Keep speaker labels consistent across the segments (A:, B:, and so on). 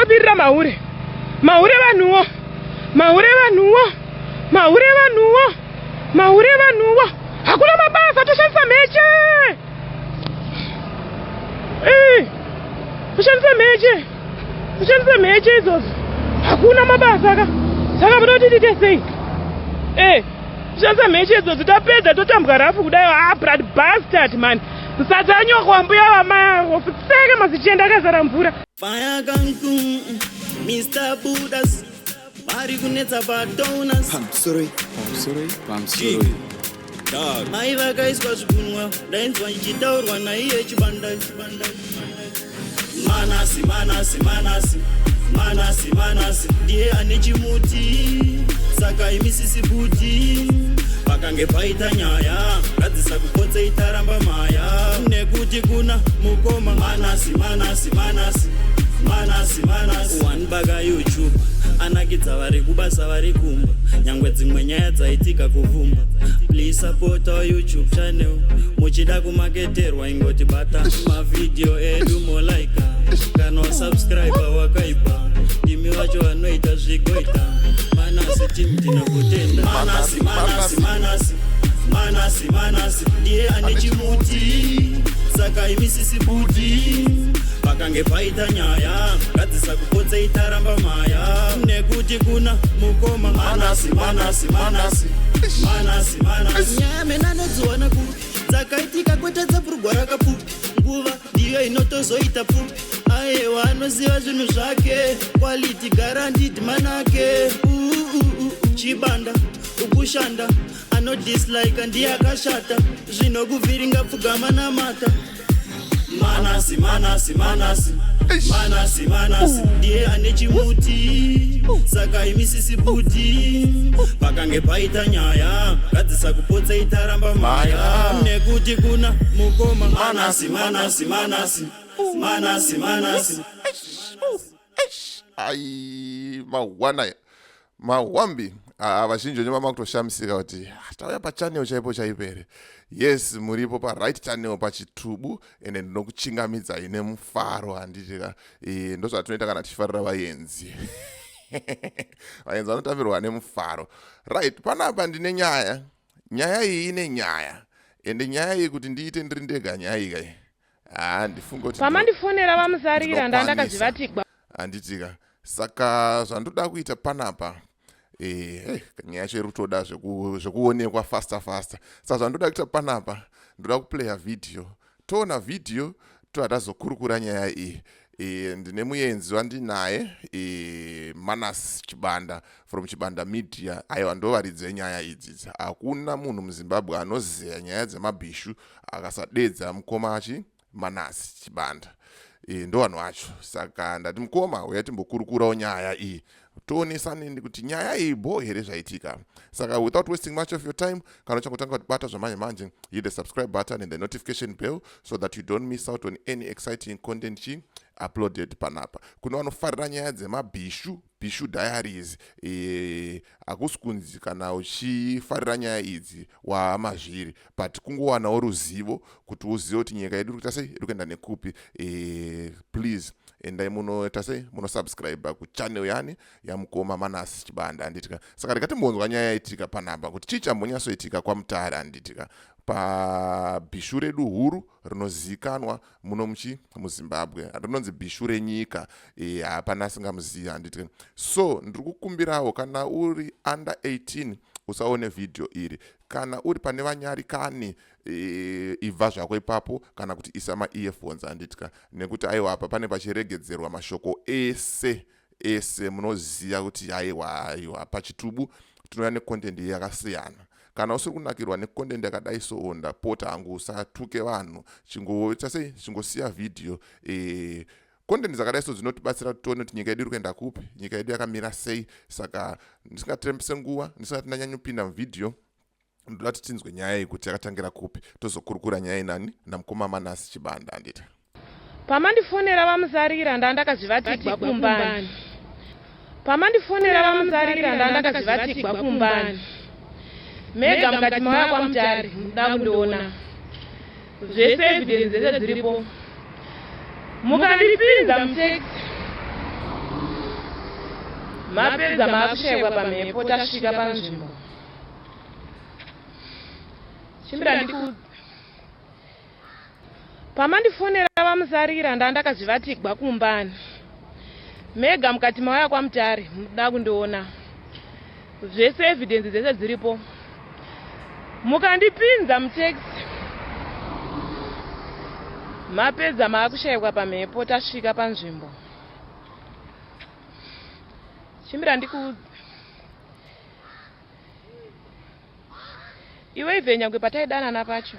A: Ndinovirira mahure. Mahure vanhuwo. Mahure vanhuwo. Mahure vanhuwo. Mahure vanhuwo. Hakuna mabasa toshandisa mheche. Toshandisa mheche. Toshandisa mheche izvozvo. Hakuna mabasa ka. Saka muda kuti tiite sei? Toshandisa mheche izvozvo tapedza totambwa rafu kudai. Blood bastard man. Musadza nyoko mbuya vamaofiseke mazichenda akazara mvura.
B: Fire gangu, Mr. Buddhas. Mari kunetsa padonas. I'm sorry. Maiva kaiswa zvigunwa. Ndainzwa ichitaurwa naiye chibanda. Manasi. Ndiye ane chimuti. Saka imisisi buti. Pakange paita nyaya. Ngadzisa kupotsa itaramba maya. Nekuti kuna mukoma. Manasi. One baga YouTube. Anakidza vari kubasa vari kumba. Nyangwe dzimwe nyaya dzaitika kuvumba. Please support our YouTube channel. Muchida kumaketerwa ingoti bata mavideo edu molaika. Kana subscribe wakaipa. Ndimi wacho vanoita zvigoita. Manasi team tinokutenda. Manasi. Ndiye ane chimuti. Saka imisisi buti. Pakange paita nyaya. Ngadzisa kupotsa itaramba maya. Nekuti kuna mukoma. Manasi. Nyaya mena nodziwana kupi. Dzakaitika kwete dzapurugwa rakapfupi. Nguva ndiyo inotozoita pfupi. Aiwa anoziva zvinhu zvake. Quality guaranteed manake. Chibanda ukushanda. Ano dislike ndiye akashata. Zvinokuvhiringa pfugama namata. Manasi. Ndiye ane chimuti. Saka imisisi buti. Pakange paita nyaya. Ngadzisa kupotsa itaramba maya. Nekuti kuna mukoma. Manasi.
C: Ai mawambi vazhinji venyu vama kutoshamisika kuti tauya pachannel chaipo chaipere. Yes, muripo right channel pachitubu ende ndinokuchingamidzai nemufaro handitika. Ndozvatinoita kana tichifarira vaenzi. Vaenzi vanotambirwa nemufaro. Right, panapa ndine nyaya. Nyaya iyi ine nyaya. Ende nyaya iyi kuti ndiite ndiri ndega nyaya iyi kai. Ndifunga kuti
A: pamandifonera vamusarira ndandakazivatikwa.
C: Handitika. Saka zvandoda kuita panapa. Nyaya yacho irutoda zvekuonekwa faster. Saka zvandoda kuita panapa, ndoda kuplaya video. Toona video tohatazokurukura nyaya iyi. Ndine muenzi wandinaye Manas Chibanda from Chibanda Media. Aiwa ndovaridze nyaya idzi. Hakuna munhu muZimbabwe anoziva nyaya dzemabhishu akasadedza mukoma achi Manas Chibanda. Ndo vanhu vacho. Saka ndati mukoma uya timbokurukurawo nyaya iyi. Toonesani kuti nyaya iyi bo here zvaitika. Saka without wasting much of your time, kana uchangotanga kubata zvamanje hit the subscribe button and the notification bell so that you don't miss out on any exciting content uploaded panapa. Kuna vanofarira nyaya dzemabhishu, Bhishu Diaries. Hakusi kunzi kana uchifarira nyaya idzi wamazviri, but kungowanawo ruzivo kuti uzive kuti nyika yedu irikuita sei, irikuenda nekupi. Please endai munoita sei, munosubscribe kuchannel yani yamukoma Manas Chibanda handitika. Saka ndikatimbonzwa nyaya yaitika panapa kuti chii chambonyatsoitika kwamutare handitika pabhishu redu huru rinozikanwa muno muZimbabwe. Rinonzi bhishu renyika. Hapana asingamuzivi handitika. So ndiri kukumbirawo kana uri under 18 usaone video iri. Kana uri pane vanyarikani ibva zvako ipapo, kana kuti isa ma-earphones handitika. Nekuti aiwa apa pane pachiregedzerwa mashoko ese munoziva kuti aiwa pachitubu tinouya necontent yakasiyana. Kana usiri kunakirwa necontent yakadai so ndapota hangu usatuke vanhu, chingoita sei, chingosiya video. Content dzakadai so dzinotibatsira kuti tione kuti nyika yedu irikuenda kupi, nyika yedu yakamira sei. Saka ndisingatirembise nguva, ndisingati ndanyanyopinda muvideo, ndoda kuti tinzwe nyaya iyi kuti yakatangira kupi, tozokurukura nyaya inani namukoma Manas Chibanda handita.
A: Pamandifonera vamusarira ndandakazivatikwa kumbani. Mega mukati mauya kwamutare muda kundiona. Zvese evidence dzese dziripo. Mukandipinza mutext. mapedza maakushayikwa pamhepo tasvika panzvimbo. Chimbira ndikuudza. Pamandifonera vamusarira ndandakazvivatigwa kumbani. Mega mukati mauya kwaMutare muda kundiona. Zvese evidence dzese dziripo. Mukandipinza muteksi. Mapedza maakushayikwa pamhepo tasvika panzvimbo. Chimbira ndikuudza. Iwe ibve nyangwe pataidanana pacho.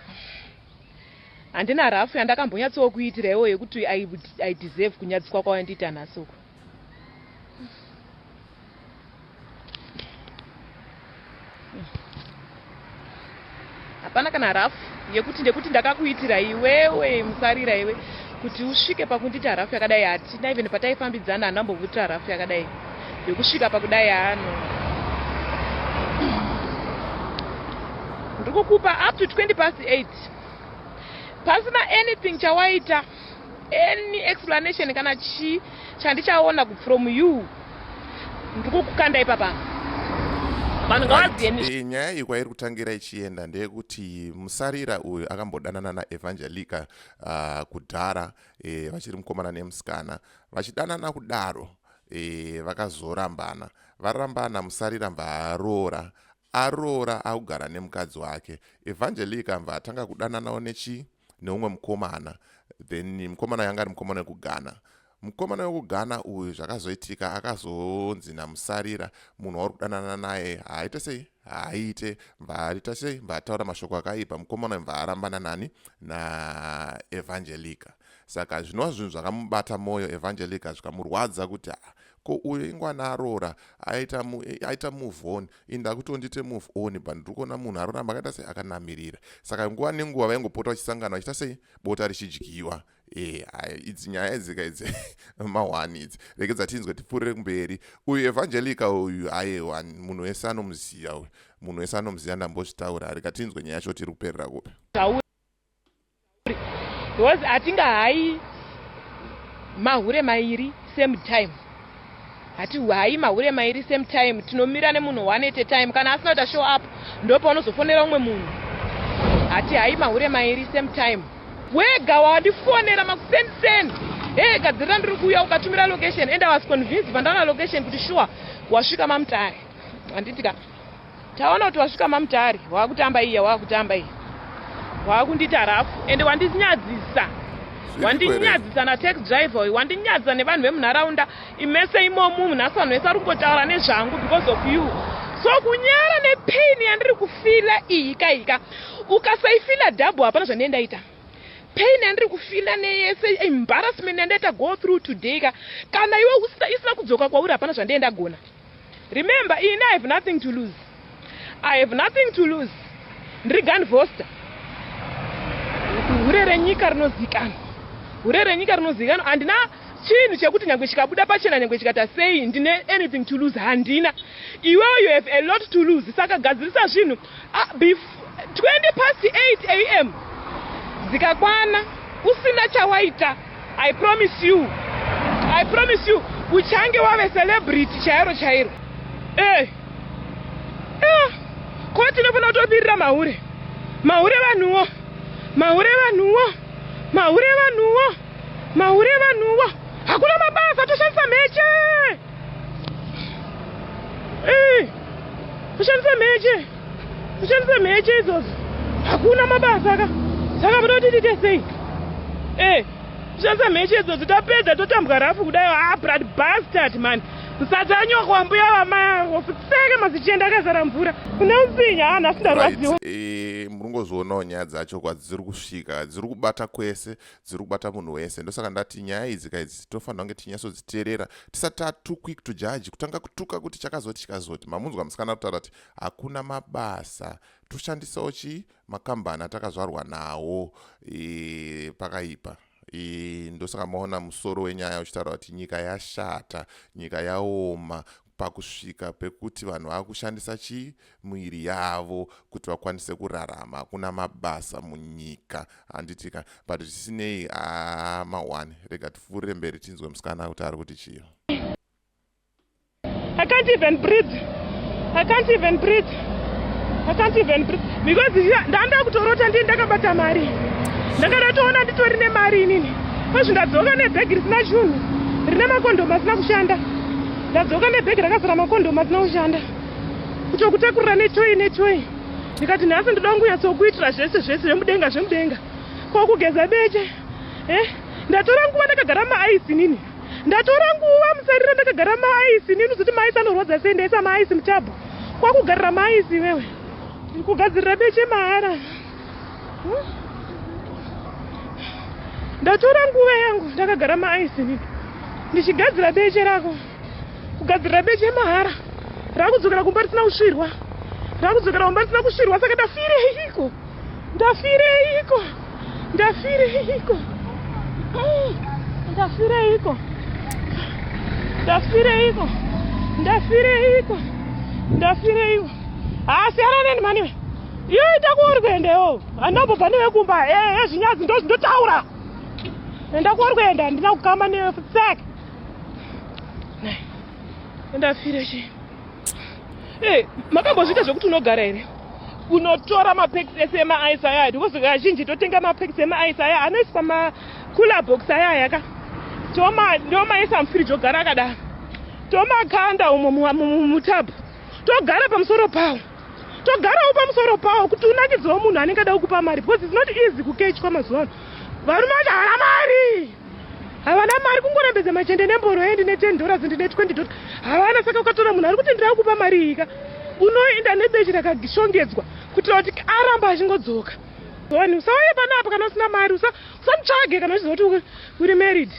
A: Handina rafu yandakambonyatsowo kuitira iwo yekuti I deserve kunyatsiswa kwawandiita nhasuku. Hapana kana rafu yekuti ndekuti ndakakuitira iwewe musarira iwe kuti usvike pakundiita rafu yakadai. Hatina even pataifambidzana handambovutira rafu yakadai yokusvika pakudai ano. Ndikukupa up to 8:20. Pasina anything chawaita, any explanation kana chi chandichaona from you. Ndikukukanda ipapa.
C: Nyaya iyi kwairi kutangira ichienda ndeyekuti musarira uyu akambodanana naEvangelica kudhara, vachiri mukomana nemusikana. Vachidanana kudaro vakazorambana. Varambana musarira mbaarora. Arora akugara nemukadzi wake. Evangelica mbatanga kudananawo neumwe mukomana. Then mukomana yanga ari mukomana wekugana. Mukomana wekugana uyu zvakazoitika akazonzi namusarira munhu wauri kudanana naye haaite sei haaite mbaarita sei mbaataura mashoko akaipa. Mukomana mbaarambana nani naEvangelica. Saka zvinova zvinhu zvakamubata mwoyo Evangelica zvikamurwadza kuti ko uyo ingwana arora aita move on. Inda kutondite move on but ndiri kuona munhu aroramba akaita sei akanamirira. Saka nguva nenguva vaingopota vachisangana vachiita sei bota richidyiwa. Idzi nyaya idzika idzi mahwani idzi rekedza tinzwe tipfuurire kumberi. Uyu Evangelica uyu aiwa munhu wese anomuziya uyu. Munhu wese anomuziya ndambozvitaura reka tinzwe nyaya yacho tiri kuperera kupi.
A: Because atinga hai mahure mairi same time. Hati hai mahure mairi same time. Tinomira nemunhu one at a time. Kana asina kuti show up ndopa unozofonera umwe munhu. Hati hai mahure mairi same time. Wega wandifonera makuseni. Gadzira ndiri kuuya ukatumira location and I was convinced pandaona location kuti sure wasvika maMutare. Handitika taona kuti wasvika maMutare wakutamba iya wakutamba iya. Wakundiita rafu ende wandinyadzisa. Wandinyadzisa na taxi driver, wandinyadzisa nevanhu vemunharaunda imese imomu munhasi vanhu vese ari kungotaura nezvangu because of you. So kunyara nepain yandiri kufila iyi kaika ukasaifila double hapana zvandaita. Pain yandiri kufila neyese embarrassment yandaita go through today kana iwe isina kudzoka kwauri hapana zvandendagona. Remember, I have nothing to lose. I have nothing to lose. Ndiri gun foster. Urere nyika rinozikana. Urere nyika rinozikana handina chinhu chekuti nyangwe chikabuda pachena nyangwe chikata sei ndine anything to lose handina. Iwewe you have a lot to lose. Saka gadzirisa zvinhu 8:20 a.m. Zikakwana usina chawaita. I promise you uchange wave celebrity chairo. Kwa tinofana kutobirira mahure vanhuwo. Mahure vanhuwo. Hakuna Mabasa Toshandisa Mhec. Toshandisa Mhec izvozvo. Hakuna Mabasa saka munoti tiite sei? Toshandisa Mhec izvozvo tapedza totambwa rafu kudai. Blood bastard man. Musadzanywa kwambuya vamaofiseke mazichienda akazara mvura. Kune usinya hana asina rwaziwo.
C: Murungozvionawo nyaya dzacho kwadziri kusvika dziri kubata kwese dziri kubata munhu wese. Ndosaka ndati nyaya idzi tofanira kunge tinyatsodziteerera tisati too quick to judge kutanga kutuka kuti chakazoti mamunzwa musikana kutaura kuti hakuna mabasa toshandisawo makambani atakazvarwa nawo pakaipa. Ndosaka maona musoro wenyaya uchitaura kuti nyika yashata, nyika yaoma pakusvika pekuti vanhu vakushandisa mwiri yavo kuti vakwanise kurarama. Hakuna mabasa munyika handitika but tisinei mahwani rega tipfuurire mberi tinzwe musikana kuti ari kuti chii.
A: I can't even breathe. I can't even breathe. I can't even breathe. Because ndanda kutorota ndi ndakabata mari. Ndakatoona nditori nemari inini. Pasvi ndadzoka nebhegi risina chinhu. Rine makondomu asina kushanda. Ndadzoka nebhegi rakazara makondomu asina kushanda. Kutokutekurira netoyi. Ndikati nhasi ndoda kunyatsokuitira zvese zvemudenga. Kwakugeza beche. Ndatora nguva ndakagara maaisi nini. Ndatora nguva musarira ndakagara maaisi nini. Uzoti maaisi anorwadza sei ndaisa maaisi mutabhu. Kwakugarira maaisi wewe. Kugadzirira beche mahara. Ndatora nguva yangu ndakagara maaisi nini. Ndichigadzira beche rako. Kugadzirira beche mahara. Rakudzokera kumba risina kusvirwa. Saka ndafireiko. Siyana neni maniwe. Iyo itakuori kuendewo. Anobva newekumba. Zvinyazi ndotaura. Ndakuori kuenda ndina kukama nesack. Ndafire chi. Makambozvita zvokuti unogara here. Unotora mapekisi ese emaaisi aya. Because kazhinji totenga mapekisi emaaisi aya anoiswa makula box aya yaka. Ndomaisa mufiriji ogara akadaro. Tomakanda umo mutabhu. Togara pamusoro pawo. Kuti unakidzewo munhu anenge ada kukupa mari. Because it's not easy kukechwa mazuva ano. Varume vacho havana mari kungorembedza machende nemboro yendi ne$10 ndine $20. Havana saka ukatora munhu ari kuti ndiri kukupa mari ika. Unoenda nebechi rakashongedzwa kuitira kuti aramba achingodzoka. Usauye panapa kana usina mari. Usamutsvage kana uchizoti uri married.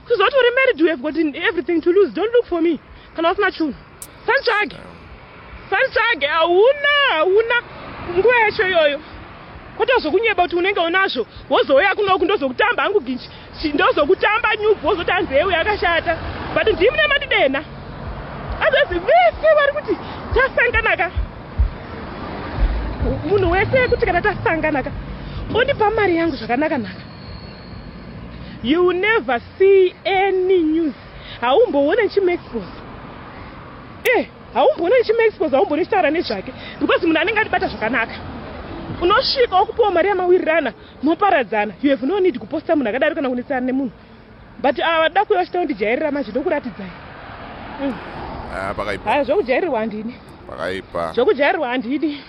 A: Uchizoti uri married, you have got everything to lose. Don't look for me. Kana usina chinhu. Samutsvage. Hauna nguva yacho iyoyo. Kwatozokunyeba kuti unenge unazvo. Wozouya kunoku ndozokutamba hangu ginchi. Ndozokutamba nyubu wozoti hanzeu yakashata. But ndimi nemadidena. Azvezi vese vari kuti tasanganaka. Munhu wese kuti kana tasanganaka. Ondipa mari yangu zvakanaka. You will never see any news. Haumboona chimexpose. Haumboona chimexpose, haumboona chitaura nezvake. Because munhu anenge atibata zvakanaka. Unosvika okupiwa mari yamawirirana moparadzana. You have no need kuposta munhu akadaro kana kunetsana nemunhu. But vada kuuya vachida kundijairira manje ndokuratidzai. Zvokujairirwa handini. Zvokujairirwa handini.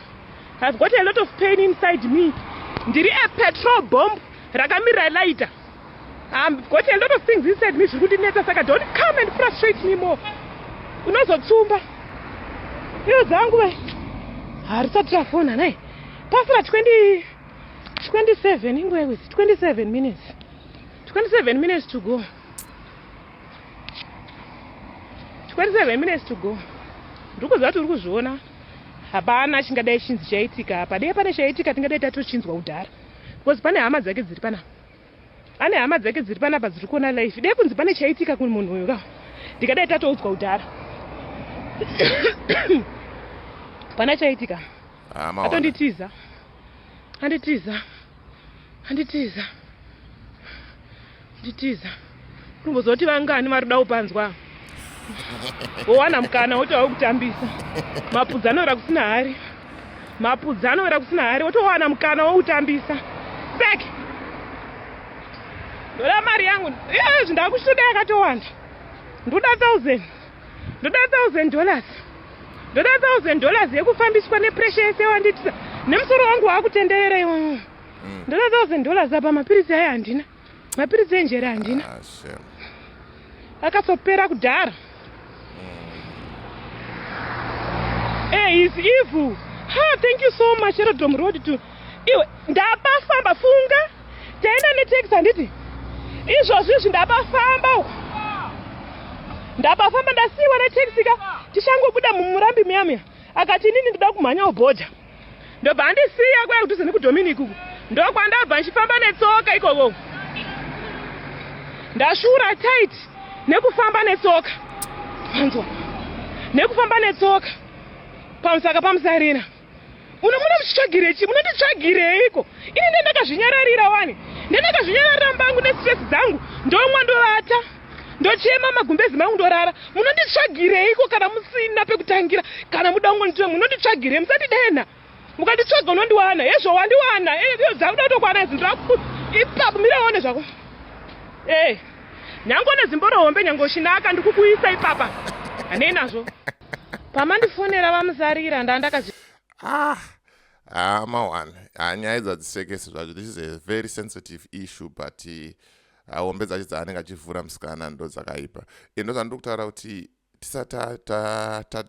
A: I've got a lot of pain inside me. Ndiri a petrol bomb rakamirira laita. I've got a lot of things inside me zviri kundinetsa, saka don't come and frustrate me more. Unozotsumba. Iyo dzangu we. Harisati rafona nai. Pasira 27 ingwe with 27 minutes. 27 minutes to go. 27 minutes to go. Ndikuziva kuti uri kuzviona. Hapana chingadai chinzi chaitika apa. Dei pane chaitika tingadai tatochinzwa kudhara. Because pane hama dzake dziri panapa. Ane hama dzake dziri panapa dziri kuona live. Dei kunzi pane chaitika kumunhu uyu ka. Ndikadai tatoudzwa kudhara. Pana chaitika. Atonditiza. Anditiza. Kumbozoti vangani vari kuda kupanzwa. Wowana mukana wotowa kutambisa. Mapudzano rakusina hari. Wotowana mukana wokutambisa. Back. Ndoda mari yangu. Ndakushuda yakatowanda. Ndoda $1,000. Ndoda $1,000 yekufambiswa nepressure yese wanditisa. Nemusoro wangu wakutenderera iwo. Ndoda $1,000 apa mapirisi aya handina. Mapirisi enjera handina. Akasopera kudhara. He's evil. Thank you so much, Aerodrome Road to. Iwe, ndabafamba funga. Taenda netaxi handiti. Izvozvi ndabafamba. Ndasiwa netaxi ka. Tishangobuda mumurambi miyamya. Akati nini ndoda kumhanya ubhodha. Ndobva ndisiya kwaya kudhuze nekuDominic uku. Ndokwandabva ndichifamba netsoka ikoko. Ndashura tight nekufamba netsoka. Panzwa. Nekufamba netsoka. Pamusaka pamusarira. Munonditsvagireiko? Ini ndendakazvinyararira wani. Ndendakazvinyararira mbangu nestress dzangu. Ndomwa ndovata. ndochema magumbezi mangu ndorara. Munonditsvagireiko kana musina pekutangira? Kana muda kungonditora munonditsvagirei? Musatidena. Mukanditsvaga unondiwana. Hezvo wandiwana. Dzakuda kutokwana idzi ndiraku. Ipapo miraone zvako. Nyange nezimborohombe nyange ushinaka ndikukuisa ipapa. Hanei nazvo. Pamandifonera vamusarira ndandakazi.
C: Mawan. Nyaya dzadzisekese zvacho. This is a very sensitive issue, but hombe dzacho dzaanenge achivhura musikana ndo dzakaipa. Ndo dzandokutaura kuti tisati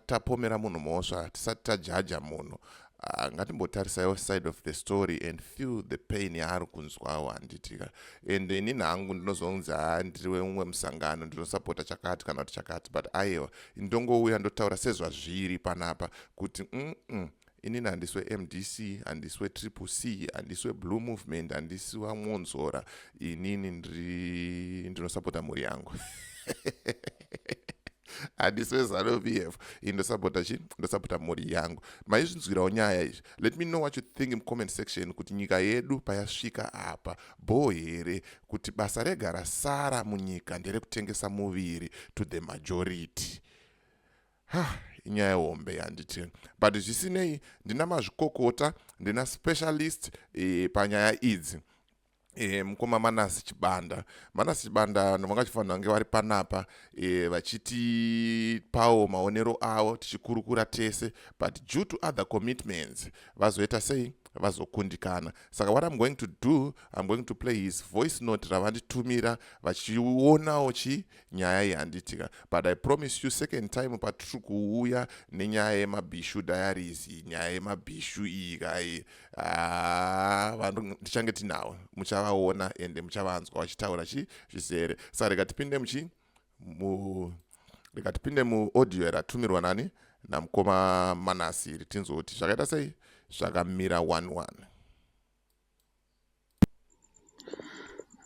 C: tapomera munhu mhosva, tisati tajaja munhu. Ngatimbotarisaiwo side of the story and feel the pain yaari kunzwawo handitika. And inini hangu ndinozonzi ndiriwe mumwe musangano ndinosapota chakati kana kuti chakati, but aiwa ndongouya ndotaura sezvazviri panapa kuti inini handiswe MDC, handiswe Triple C, handiswe Blue Movement, handisiwa Monzora. Inini ndinosapota mhuri yangu. Handiswe Zanu VF, ndosapota mhuri yangu. Maizvinzwirawo nyaya izvi. Let me know what you think in comment section kuti nyika yedu payasvika apa bo here kuti basa rega rasara munyika nderekutengesa muviri to the majority. Inyaya hombe yanditi. But zvisinei ndina mazvikokota, ndina specialist panyaya idzi. Mukoma Manasi Chibanda ndovangachifanira kunge vari panapa vachitipawo maonero avo tichikurukura tese, but due to other commitments vazoita sei vazokundikana. Saka what I'm going to do, I'm going to play his voice note ravanditumira vachionawo nyaya yanditika. But I promise you second time patiri kuuya nenyaya yeMabishu diaries, nyaya yeMabishu iyi kai vanhu ndichange tinawo, muchavaona ende muchavanzwa vachitaura zvizere. Saka rega tipinde muaudio yaratumirwa nani namukoma Manasi tinzoti zvakaita sei zvakamira 1-1.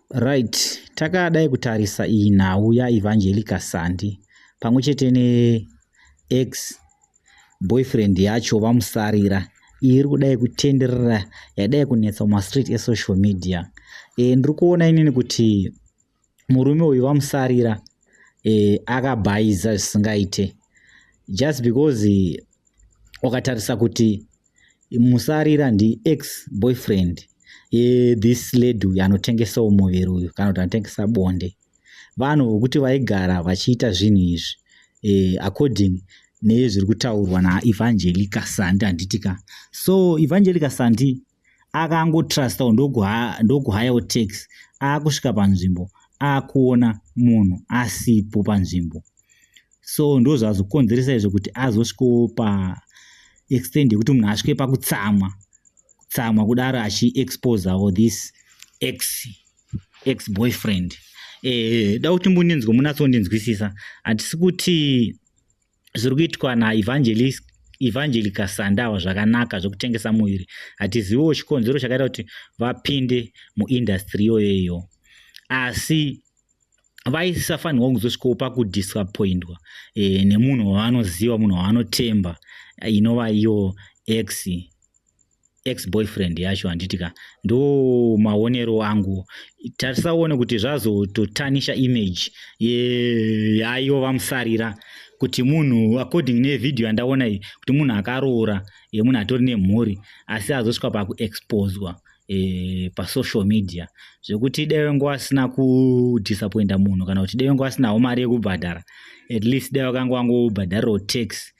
D: Right, takadai kutarisa iyi nhau yaEvangelica Sandi pamwe chete neex boyfriend yacho vamusarira iri kudai kutenderera yadai kunetsa mumastreet esocial media. Ndiri kuona inini kuti murume uyu vamusarira akabhaiza zvisingaite, just because wakatarisa kuti musarira ndi ex boyfriend this lady anotengesawo muviri uyu kana kuti anotengesa bonde. Vanhu vokuti vaigara vachiita zvinhu izvi according nezviri kutaurwa naEvangelica Sandi handitika. So Evangelica Sandi akangotrustawo ndokuhayawo tax, akusvika panzvimbo akuona munhu asipo panzvimbo. So ndo zvazokonzeresa izvo kuti azosvikawo pa extend yekuti munhu asvike pakutsamwa kudaro achiexposawo this ex boyfriend. Da kuti mbundinzwe munatsondinzwisisa, hatisi kuti zviri kuitwa naEvangelica Sandi ava zvakanaka zvokutengesa muviri. Hatiziviwo chikonzero chakaita kuti vapinde muindustry iyoyo, asi vaisafanirwa kuzosvikawo pakudisappointwa nemunhu wavanoziva, munhu wavanotemba, inova iyo ex boyfriend yacho handitika. Ndo maonero angu. Tarisaone kuti zvazototanisha image yaiyo vamusarira kuti munhu according nevideo yandaona iyi kuti munhu akaroora munhu atori nemhuri asi azosvika pakuexposwa pasocial media zvekuti dai vangu vasina kudisappointa munhu kana kuti dai vangu vasinawo mari yekubhadhara, at least dai vakanga vangobhadharawo tax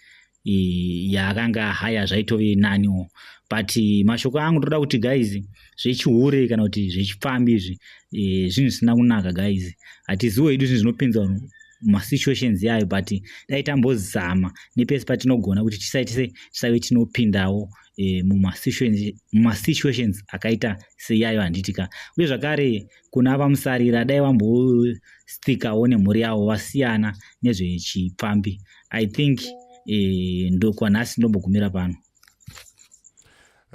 D: yaakanga haya zvaitove naniwo. But mashoko angu ndoda kuti guys, zvechihure kana kuti zvechipfambi izvi zvinhu zvisina kunaka guys. Hatiziwo hedu zvinhu zvinopinza masituations yayo, but dai tambozama nepesi patinogona kuti tisaive tinopindawo mumasituations akaita seyayo handitika. Uye zvakare kuna vamusarira dai vambosvikawo nemhuri yavo vasiyana nezvechipfambi. I think ndokwanhasi ndombogumira pano.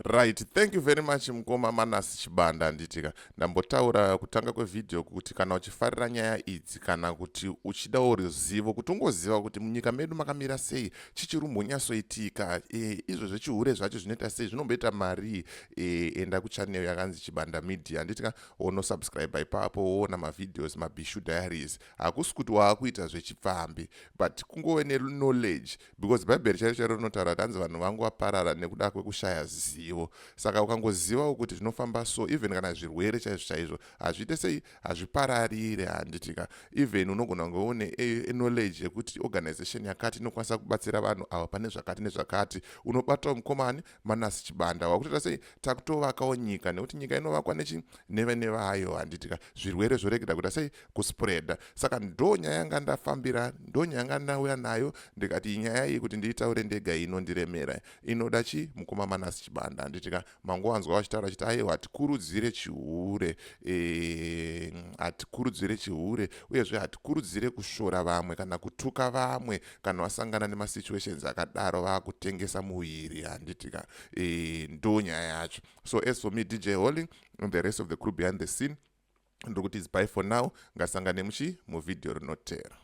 C: Right, thank you very much mukoma Manasi Chibanda. Nditika ndambotaura kutanga kwevhidhiyo kuti kana uchifarira nyaya idzi kana kuti uchidawo ruzivo kuti ungoziva kuti munyika medu makamira sei, chichirumbonyasoitika, izvo zvechihure zvacho zvinoita sei, zvinomboita mari. Enda kuchannel yakanzi Chibanda Media, nditika unosubscribe ipapo woona mavhidhios maBhishu diaries. Hakusi kuti waakuita zvechipfambi, but kungove neknowledge, because bhaibheri chaicho rinotaura kuti hanzi vanhu vangu vaparara nekuda kwekushaya zivo. Saka ukangozivawo kuti zvinofamba so, even kana zvirwere chaizvo chaizvo hazviite sei, hazvipararire. Handitika even unogona kunge une knowledge yekuti organization yakati inokwanisa kubatsira vanhu ava pane zvakati nezvakati, unobatawo mukomani Manasi Chibanda wakutoita sei takutovakawo nyika, nekuti nyika inovakwa nevayo. Handitika zvirwere zvoregera kuita sei kuspreada. Saka ndo nyaya yanga ndafambira, ndo nyaya yanga ndauya nayo, ndikati nyaya iyi kuti ndiitaure ndega inondiremera, inoda chi mukoma Manasi Chibanda. Handitika mangowanzwa vachitaura chiti aiwa hatikurudzire chihure, hatikurudzire chihure, uyezve hatikurudzire kushora vamwe kana kutuka vamwe kana vasangana nemasituations akadaro vaakutengesa muviri. Handitika ndo nyaya yacho. So as for me, DJ Holling and the rest of the crew behind the scene, ndokuti it's bye for now. Ngasangane muvidhiyo rinotera.